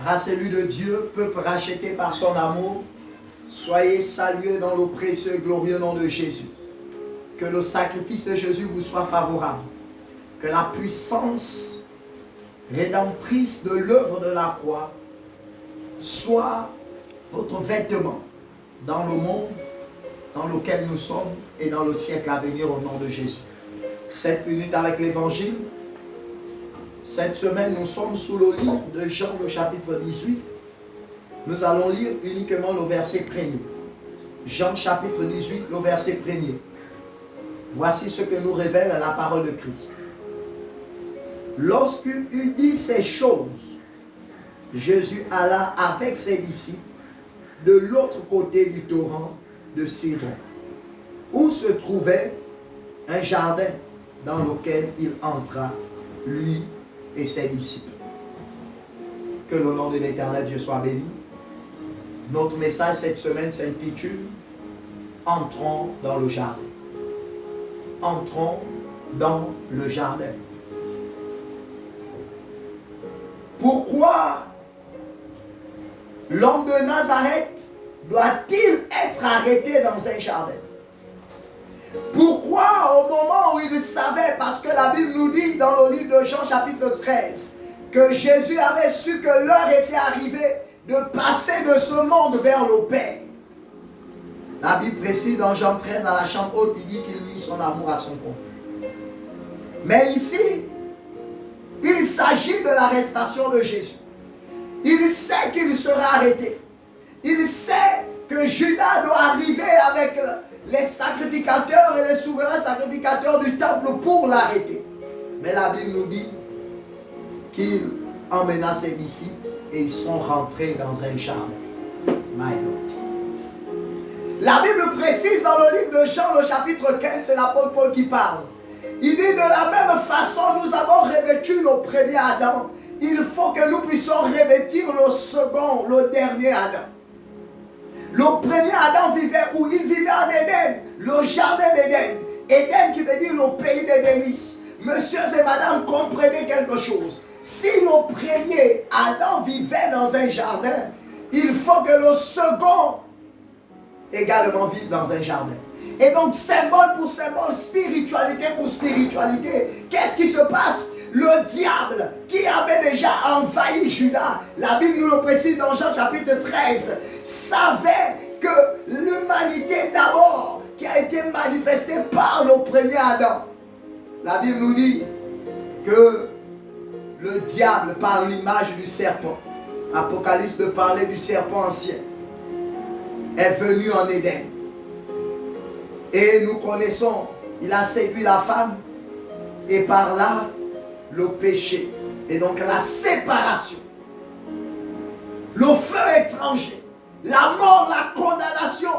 Race élue de Dieu, peuple racheté par son amour, soyez salués dans le précieux et glorieux nom de Jésus. Que le sacrifice de Jésus vous soit favorable. Que la puissance rédemptrice de l'œuvre de la croix soit votre vêtement dans le monde dans lequel nous sommes et dans le siècle à venir au nom de Jésus. 7 minutes avec l'évangile. Cette semaine, nous sommes sous le livre de Jean, le chapitre 18. Nous allons lire uniquement le verset premier. Jean chapitre 18, le verset premier. Voici ce que nous révèle la parole de Christ. Lorsqu'il eut dit ces choses, Jésus alla avec ses disciples de l'autre côté du torrent de Cédron, où se trouvait un jardin dans lequel il entra, lui et ses disciples. Que le nom de l'Éternel Dieu soit béni. Notre message cette semaine s'intitule « Entrons dans le jardin ». Entrons dans le jardin. Pourquoi l'homme de Nazareth doit-il être arrêté dans un jardin? Pourquoi au moment où il savait, parce que la Bible nous dit dans le livre de Jean chapitre 13, que Jésus avait su que l'heure était arrivée de passer de ce monde vers le Père. La Bible précise dans Jean 13, dans la chambre haute, il dit qu'il mit son amour à son compte. Mais ici, il s'agit de l'arrestation de Jésus. Il sait qu'il sera arrêté. Il sait que Judas doit arriver avec les sacrificateurs et les souverains sacrificateurs du temple pour l'arrêter. Mais la Bible nous dit qu'il emmena ses disciples et ils sont rentrés dans un jardin. My God. La Bible précise dans le livre de Jean, le chapitre 15, c'est l'apôtre Paul qui parle. Il dit de la même façon, nous avons revêtu le premier Adam. Il faut que nous puissions revêtir le second, le dernier Adam. Le premier Adam vivait où? Il vivait en Éden, le jardin d'Éden. Éden qui veut dire le pays des délices. Messieurs et madame, comprenez quelque chose. Si le premier Adam vivait dans un jardin, il faut que le second également vive dans un jardin. Et donc, symbole pour symbole, spiritualité pour spiritualité. Qu'est-ce qui se passe? Le diable qui avait déjà envahi Judas, la Bible nous le précise dans Jean chapitre 13, savait que l'humanité d'abord qui a été manifestée par le premier Adam. La Bible nous dit que le diable, par l'image du serpent, Apocalypse de parler du serpent ancien, est venu en Éden. Et nous connaissons, il a séduit la femme et par là, le péché et donc la séparation, le feu étranger, la mort, la condamnation,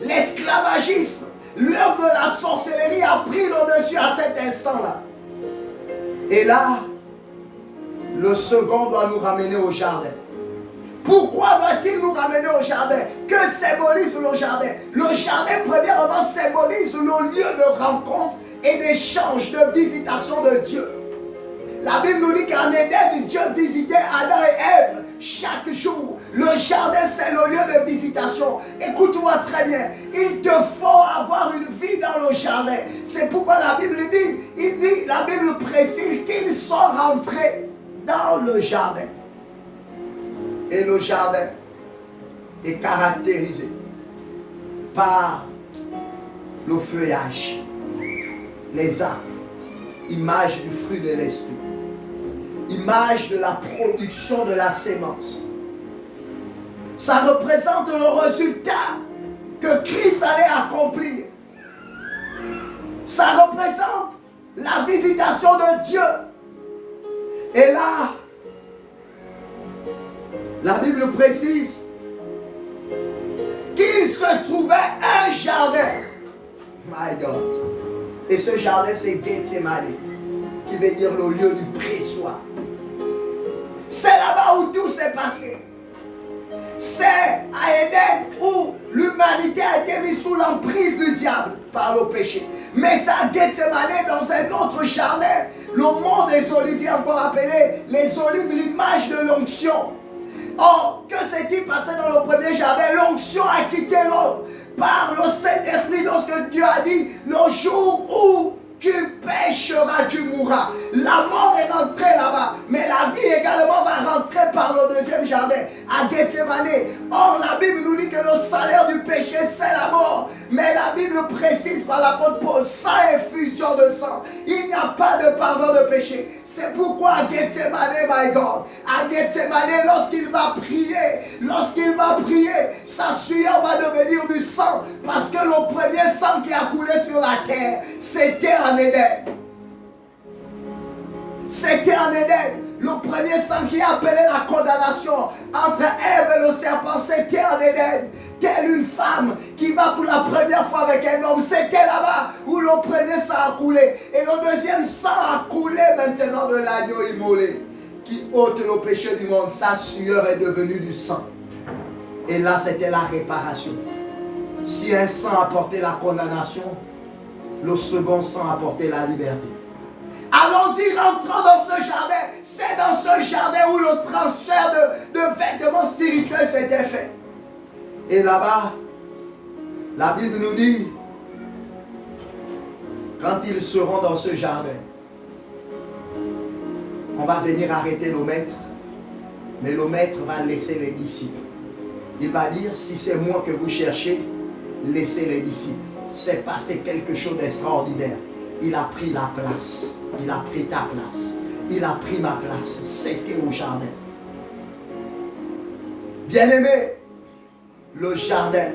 l'esclavagisme, l'œuvre de la sorcellerie a pris le dessus à cet instant-là. Et là, le second doit nous ramener au jardin. Pourquoi doit-il nous ramener au jardin? Que symbolise le jardin? Le jardin, premièrement, symbolise le lieu de rencontre et d'échange, de visitation de Dieu. La Bible nous dit qu'en Éden, Dieu visitait Adam et Ève chaque jour. Le jardin, c'est le lieu de visitation. Écoute-moi très bien. Il te faut avoir une vie dans le jardin. C'est pourquoi la Bible dit, la Bible précise qu'ils sont rentrés dans le jardin. Et le jardin est caractérisé par le feuillage, les arbres, image du fruit de l'esprit, image de la production de la sémence. Ça représente le résultat que Christ allait accomplir. Ça représente la visitation de Dieu. Et là, la Bible précise qu'il se trouvait un jardin. My God. Et ce jardin, c'est Gethsemane, qui veut dire le lieu du pressoir. C'est là-bas où tout s'est passé. C'est à Éden où l'humanité a été mise sous l'emprise du diable par le péché. Mais ça a Gethsemane dans un autre jardin. Le mont des oliviers, encore appelé les olives, l'image de l'onction. Or, que s'est-il passé dans le premier jardin? L'onction a quitté l'homme par le Saint-Esprit lorsque Dieu a dit, le jour où tu pécheras, tu mourras. La mort est rentrée là-bas, mais la vie également va rentrer par le deuxième jardin, à Gethsemane. Or, la Bible nous dit que le salaire du péché, c'est la mort. Mais la Bible précise par l'apôtre Paul, sans effusion de sang, il n'y a pas de pardon de péché. C'est pourquoi à Gethsemane, my God, à Gethsemane, lorsqu'il va prier, sa sueur va devenir du sang, parce que le premier sang qui a coulé sur la terre, c'était en Éden. C'était en Éden. Le premier sang qui appelait la condamnation entre Ève et le serpent, c'était en Éden. Telle une femme qui va pour la première fois avec un homme, c'était là-bas où le premier sang a coulé. Et le deuxième sang a coulé maintenant de l'agneau immolé qui ôte le péché du monde. Sa sueur est devenue du sang. Et là, c'était la réparation. Si un sang apportait la condamnation, le second sang apportait la liberté. Allons-y, rentrons dans ce jardin. C'est dans ce jardin où le transfert de vêtements spirituels s'était fait. Et là-bas, la Bible nous dit, quand ils seront dans ce jardin, on va venir arrêter le maître, mais le maître va laisser les disciples. Il va dire, si c'est moi que vous cherchez, laissez les disciples. C'est passé quelque chose d'extraordinaire. Il a pris la place. Il a pris ta place. Il a pris ma place. C'était au jardin. Bien-aimé, le jardin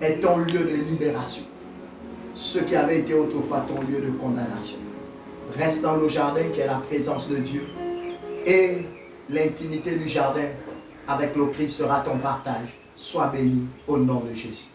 est ton lieu de libération. Ce qui avait été autrefois ton lieu de condamnation. Reste dans le jardin qui est la présence de Dieu. Et l'intimité du jardin avec le Christ sera ton partage. Sois béni au nom de Jésus.